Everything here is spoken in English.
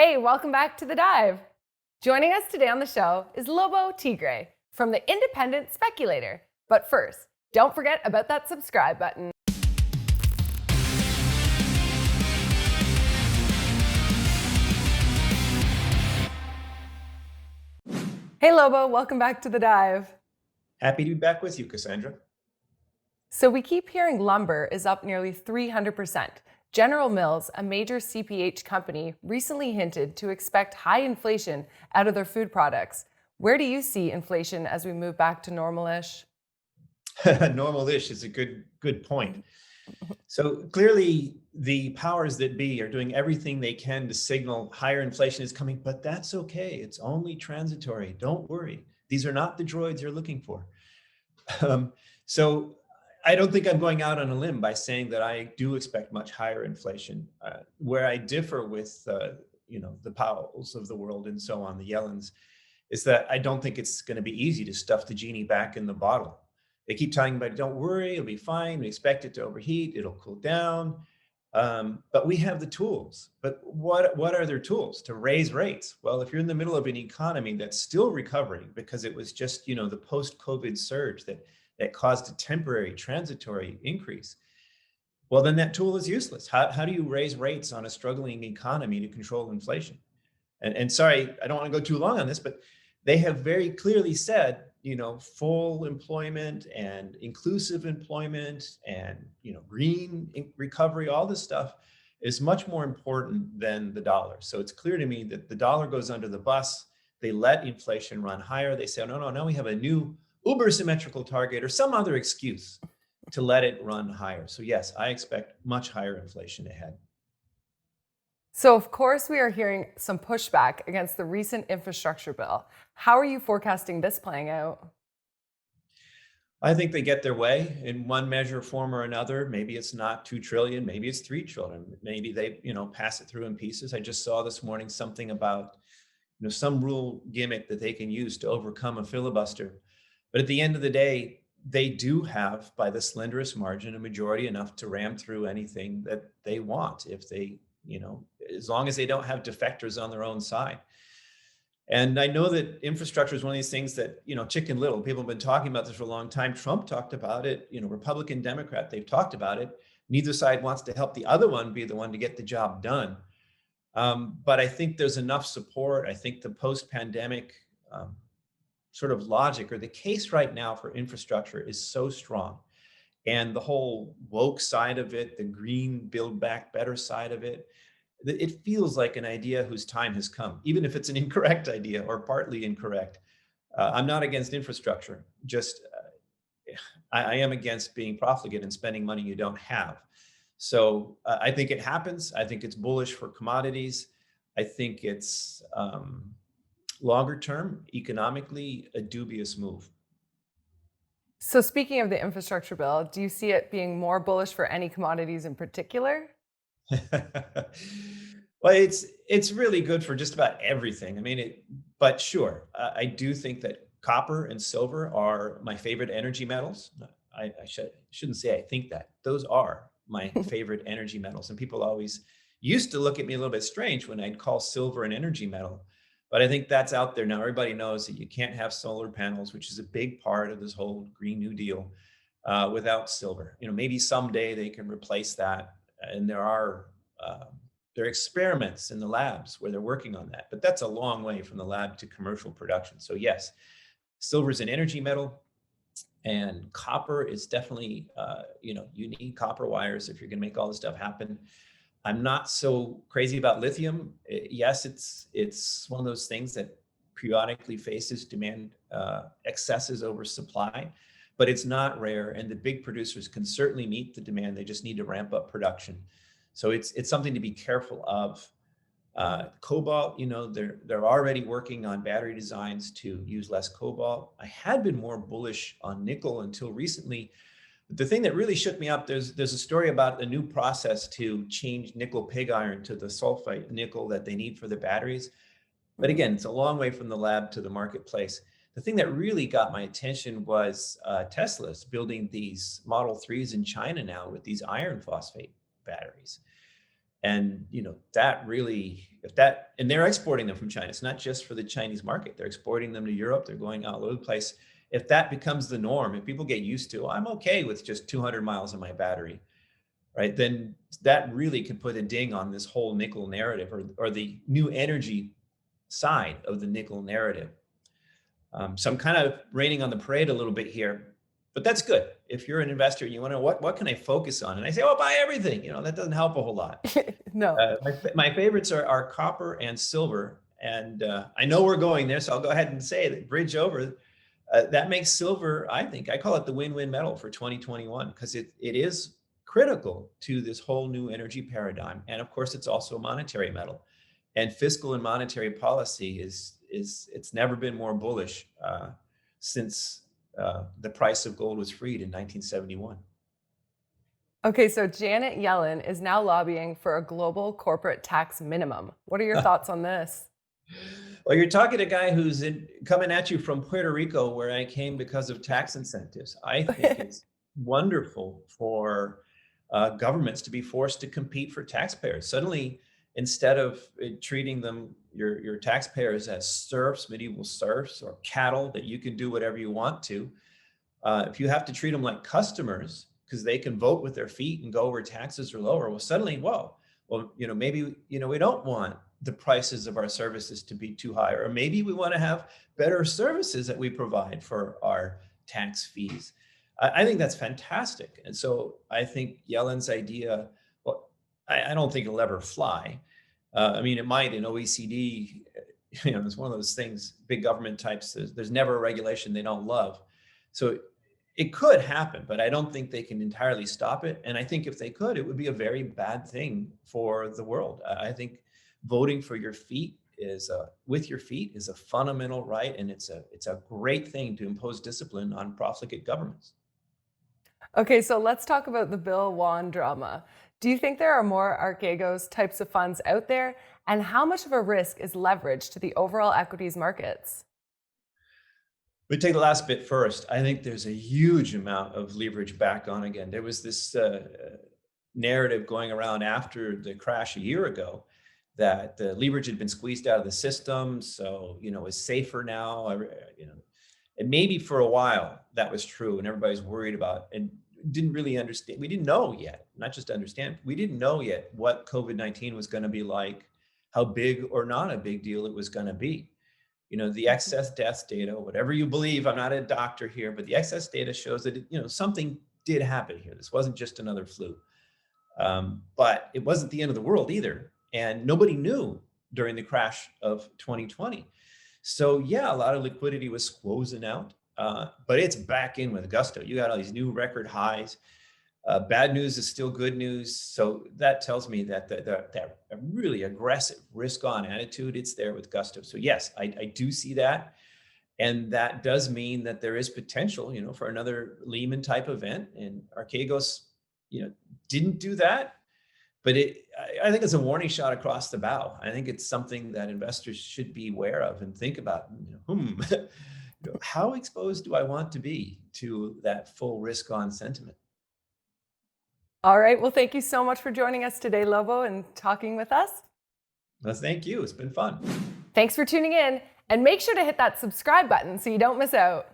Hey, welcome back to The Dive. Joining us today on the show is Lobo Tiggre from the Independent Speculator. But first, don't forget about that subscribe button. Hey Lobo, welcome back to The Dive. Happy to be back with you, Cassandra. So we keep hearing lumber is up nearly 300%. General Mills, a major CPH company, recently hinted to expect high inflation out of their food products. Where do you see inflation as we move back to normal-ish? Normal-ish is a good point. So clearly the powers that be are doing everything they can to signal higher inflation is coming, but that's okay. It's only transitory. Don't worry. These are not the droids you're looking for. So I don't think I'm going out on a limb by saying that I do expect much higher inflation. Where I differ with the Powells of the world and so on, the Yellens, is that I don't think it's going to be easy to stuff the genie back in the bottle. They keep talking about, don't worry, it'll be fine. We expect it to overheat. It'll cool down. But we have the tools. But what are their tools? To raise rates? Well, if you're in the middle of an economy that's still recovering because it was just, the post-COVID surge that caused a temporary transitory increase, well, then that tool is useless. How do you raise rates on a struggling economy to control inflation? And sorry, I don't want to go too long on this, but they have very clearly said, full employment and inclusive employment and, green recovery, all this stuff is much more important than the dollar. So it's clear to me that the dollar goes under the bus. They let inflation run higher. They say, no, now we have a new uber symmetrical target or some other excuse to let it run higher. So yes, I expect much higher inflation ahead. So, of course, we are hearing some pushback against the recent infrastructure bill. How are you forecasting this playing out? I think they get their way in one measure, form, or another. Maybe it's not 2 trillion, maybe it's 3 trillion. Maybe they, pass it through in pieces. I just saw this morning something about, some rule gimmick that they can use to overcome a filibuster. But at the end of the day, they do have, by the slenderest margin, a majority enough to ram through anything that they want if they, as long as they don't have defectors on their own side. And I know that infrastructure is one of these things that, Chicken Little, people have been talking about this for a long time. Trump talked about it, Republican, Democrat, they've talked about it. Neither side wants to help the other one be the one to get the job done. But I think there's enough support. I think the post-pandemic sort of logic or the case right now for infrastructure is so strong. And the whole woke side of it, the green build back better side of it, it feels like an idea whose time has come, even if it's an incorrect idea or partly incorrect. I'm not against infrastructure, just I am against being profligate and spending money you don't have. So I think it happens. I think it's bullish for commodities. I think it's longer term, economically, a dubious move. So, speaking of the infrastructure bill, do you see it being more bullish for any commodities in particular? Well, it's really good for just about everything. I mean, but sure, I do think that copper and silver are my favorite energy metals. I shouldn't say I think that. Those are my favorite energy metals. And people always used to look at me a little bit strange when I'd call silver an energy metal. But I think that's out there now. Everybody knows that you can't have solar panels, which is a big part of this whole Green New Deal, without silver. Maybe someday they can replace that. And there are experiments in the labs where they're working on that, but that's a long way from the lab to commercial production. So yes, silver is an energy metal, and copper is definitely, you need copper wires if you're going to make all this stuff happen. I'm not so crazy about lithium. Yes, it's one of those things that periodically faces demand excesses over supply, but it's not rare, and the big producers can certainly meet the demand. They just need to ramp up production. So it's something to be careful of. Cobalt, they're already working on battery designs to use less cobalt. I had been more bullish on nickel until recently. But the thing that really shook me up, there's a story about a new process to change nickel pig iron to the sulfite nickel that they need for the batteries. But again, it's a long way from the lab to the marketplace. The thing that really got my attention was Tesla's building these Model 3s in China now with these iron phosphate batteries. And that really, if that, and they're exporting them from China. It's not just for the Chinese market. They're exporting them to Europe. They're going all over the place. If that becomes the norm, if people get used to, I'm okay with just 200 miles on my battery, right? Then that really could put a ding on this whole nickel narrative, or the new energy side of the nickel narrative. So I'm kind of raining on the parade a little bit here, but that's good. If you're an investor, you want to know what can I focus on? And I say, oh, buy everything. That doesn't help a whole lot. No. My favorites are copper and silver. And I know we're going there, so I'll go ahead and say that bridge over. That makes silver, I think, I call it the win-win metal for 2021, because it is critical to this whole new energy paradigm. And of course, it's also a monetary metal. And fiscal and monetary policy it's never been more bullish since the price of gold was freed in 1971. Okay, so Janet Yellen is now lobbying for a global corporate tax minimum. What are your thoughts on this? Well, you're talking to a guy who's coming at you from Puerto Rico, where I came because of tax incentives. I think it's wonderful for governments to be forced to compete for taxpayers. Suddenly, instead of treating them, your taxpayers, as serfs, medieval serfs, or cattle that you can do whatever you want to, if you have to treat them like customers because they can vote with their feet and go where taxes are lower, well, suddenly, well, maybe, we don't want the prices of our services to be too high, or maybe we want to have better services that we provide for our tax fees. I think that's fantastic. And so I think Yellen's idea, well, I don't think it'll ever fly. I mean, it might in OECD. It's one of those things, big government types, there's never a regulation they don't love. So it could happen, but I don't think they can entirely stop it. And I think if they could, it would be a very bad thing for the world. I think voting for your feet with your feet is a fundamental right. And it's a great thing to impose discipline on profligate governments. Okay, so let's talk about the Bill Wan drama. Do you think there are more Archegos types of funds out there? And how much of a risk is leverage to the overall equities markets? We take the last bit first. I think there's a huge amount of leverage back on again. There was this narrative going around after the crash a year ago that the leverage had been squeezed out of the system. So, it's safer now. And maybe for a while that was true, and everybody's worried about and didn't really understand. We didn't know yet, not just understand, we didn't know yet what COVID-19 was going to be like, how big or not a big deal it was going to be. The excess deaths data, whatever you believe, I'm not a doctor here, but the excess data shows that, something did happen here. This wasn't just another flu. But it wasn't the end of the world either. And nobody knew during the crash of 2020. So yeah, a lot of liquidity was squozen out, but it's back in with gusto. You got all these new record highs. Bad news is still good news. So that tells me that that really aggressive risk-on attitude, it's there with gusto. So yes, I do see that. And that does mean that there is potential, for another Lehman type event. And Archegos, didn't do that. But I think it's a warning shot across the bow. I think it's something that investors should be aware of and think about. How exposed do I want to be to that full risk-on sentiment? All right, well, thank you so much for joining us today, Lobo, and talking with us. Well, thank you. It's been fun. Thanks for tuning in, and make sure to hit that subscribe button so you don't miss out.